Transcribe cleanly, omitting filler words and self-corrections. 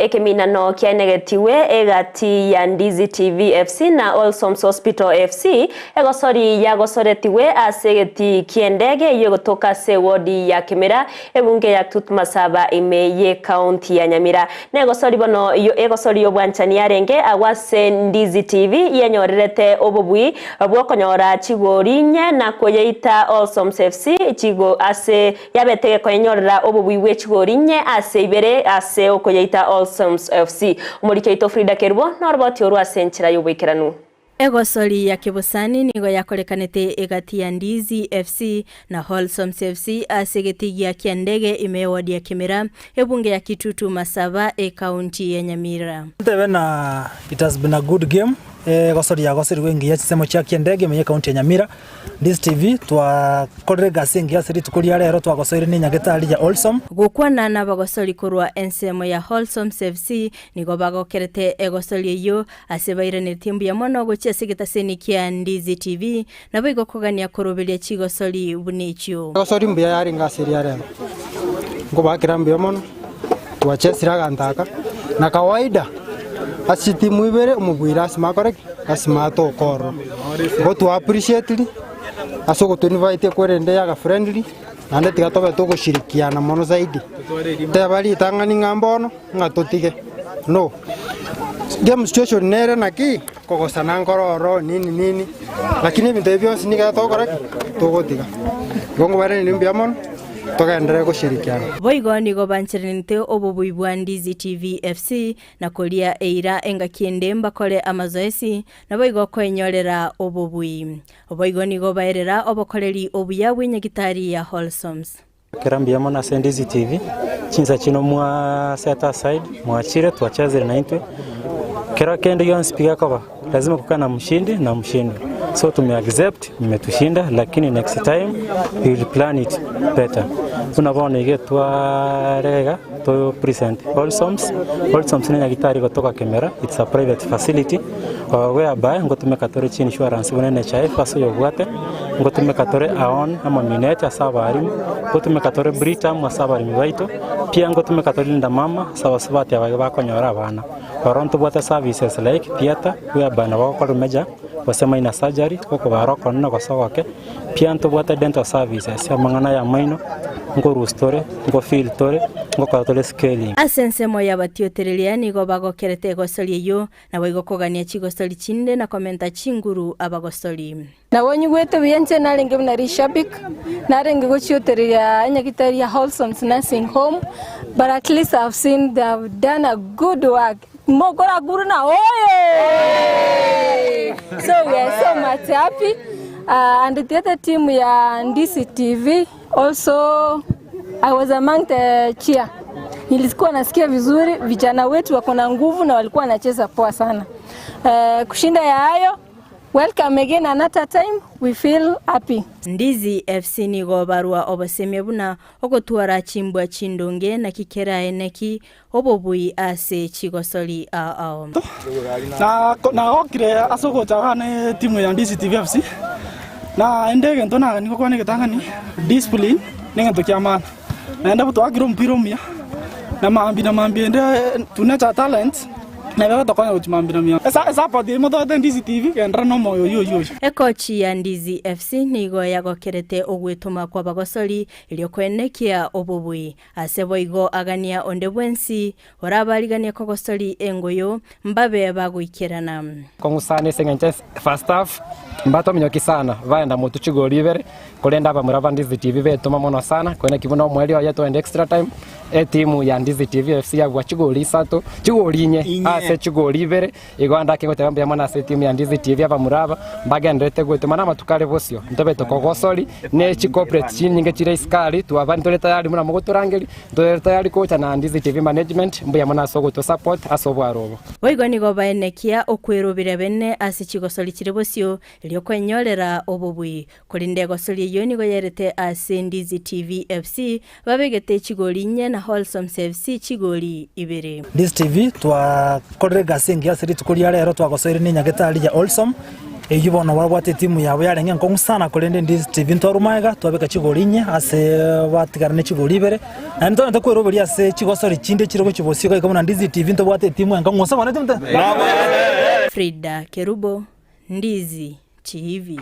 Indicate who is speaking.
Speaker 1: Ekeminano kianegetiwe egati ya Ndizi TV FC na Allsoms Hospital FC egosori yagosoretiwe asegeti kiendege yogotoka se wodi ya Kemera ebunge ya Tutmasaba imeye county ya Nyamira negosori bono egosori yobwanchani arenge awase Ndizi TV yenyorerete obobui bwokonyora chigorinye na koyeita Allsoms FC chigo ase yabetege konyorera obobui bwe chigorinye ase ibere ase okoyeita Allsoms FC umurikeito Frida Kerbo norboti oru asenchira yobwikiranu
Speaker 2: egosori ya Kibusani nigo yakorekanete egati ya Ndizi FC na Allsoms FC asegeti ya kiandege imewadi ya Kemera ebunge ya Kitutu Masaba county ya Nyamira.
Speaker 3: It has been a good game. Egosori ya gosori wengi ya chisemo cha kiandege imeye county ya Nyamira. Ndizi TV twakorega sengi ya siri tukuria rero twagosori ni nyagetari ya Allsoms
Speaker 2: gukwana na bagosori kurwa ensemo ya Allsoms FC nigo bagokerete egosori yo asebaire ne timbu ya mono gocha sigita senikia Ndizi TV nabo igokogania kurubiria chigosori bunicho
Speaker 4: gosori mbuya yari ngasiri ya rero ngo bakira mbuya mono twachesira gantaka na kawaida asiti muibere umubwira asimakore asimato koro ngo tu appreciate asoko tu invite kwerende ya friendly ande tigatobe to gushirikiana mono zaidi tebali tangani ngambono ngatotige no game situation nere naki kokosana ngororo nini lakini bintu byose nigatokora togotiga gongo bare ni mbiamon togendere gushirikiana
Speaker 2: boigo nigo banchirinite obubui bwa Ndizi TV FC na kolia eira engakiende mbakore amazoezi na boigo kwenyorera obubui boigo nigo baerera obokoreri obuya bw'inyagitari ya Allsoms
Speaker 5: Kerambia mona Ndizi TV chinza chino mwa set aside mwachire tuacheze na intwe kera kende yonsi piga kaba lazima kukana mshindi na mshindi so tumeaccept mmetushinda lakini next time we will plan it better tunabona igetwa rega to present Allsoms ni nyagitari kutoka Kemera. It's a private facility whereby ngotumekatore chini insurance bunene NHIF aso yobwate ngotumekatore aon ama minete asabari ngotumekatore britam asabari mibaito pia ngotumekatore linda mama sabasabati abakonyora abana baronto bwate services like theater whereby na bakora meja wasema ina surgery koko baroko nna kosogoke pia nto bwate dental services amangana ya maino ngo rustore ngo filtore ngo katole scaling
Speaker 2: asensemo ya batioterelia nigo bagokerete gosori yo na bagokogania chigosori chinde na komenta chinguru abagosori
Speaker 6: na wonyu gwete bienche na renge na rishabik na renge gochioterelia nyagitari ya Allsoms nursing home, but at least I've seen they have done a good work. Mogora guruna oye. So we are so much happy, and the other team ya Ndizi TV also I was among the cheer. Nilikuwa nasikia vizuri, vijana wetu wako na nguvu na walikuwa wanacheza poa sana. Kushinda ya hayo, welcome again another time, we feel happy.
Speaker 2: Ndizi FC nigo barua obasemye buna okotwara chimbwa chindonge na kikera eneki obobui ase chigosori ao
Speaker 3: na okire asoko chagane timu ya Ndizi TV FC na endege ntona niko kwane ketangani discipline ninga tokiamana naenda butwakiro mpiro mia na mambi ende tunacha talent na baba tokona uchimambira mia esa padi moto Ndizi TV kendra no moyo yo
Speaker 2: ekochi ya Ndizi FC nigo yagokerete ogwetuma kwa bagosori iliyokwenekia obobui aseboigo agania ondebwensi orabarigania kogosori engoyo mbabe bagwikirana
Speaker 7: kongusane sengenche first half mbato minyoki sana vaenda mutu chigori ibere kulenda aba murava Ndizi TV betuma mono sana kwene kibuno mweli wa yeto and extra time timu ya Ndizi TV FC ya chigori sato chigori nye ase chigori ibere igwanda kigotembea mona ase timu ya Ndizi TV aba murava bagendete gwetuma na matukare bosio ntobe tokogosori ne chi corporate chinyinge chire iskari tu abantu tole tayari muna mugoturangeli tole tayari kocha na Ndizi TV management mbuya mona sogo to support asobwa robo
Speaker 2: boigo nigo baenekia okwirubire bene ase chigosori chire bosio lyokwenyorera obobui kulinde gosori yo nigo yerete ase Ndizi TV FC babegete chigori nye na Allsoms FC chigori ibere
Speaker 3: Ndizi TV twakorega sengi ya siri tukuria rero twagosori ni nyagetari ya Allsoms
Speaker 8: Egibono barwate timu yawe yarenga nkongu sana kolende Ndizi TV ntorumaga twabeka chigorinye ase batigarane chigoribere na ntonde kwero bari ase chigosori chinde chiroko chibosiko ikamuna Ndizi TV ntobwate timu nkongu sana timte.
Speaker 2: Frida Kerubo, Ndizi TV.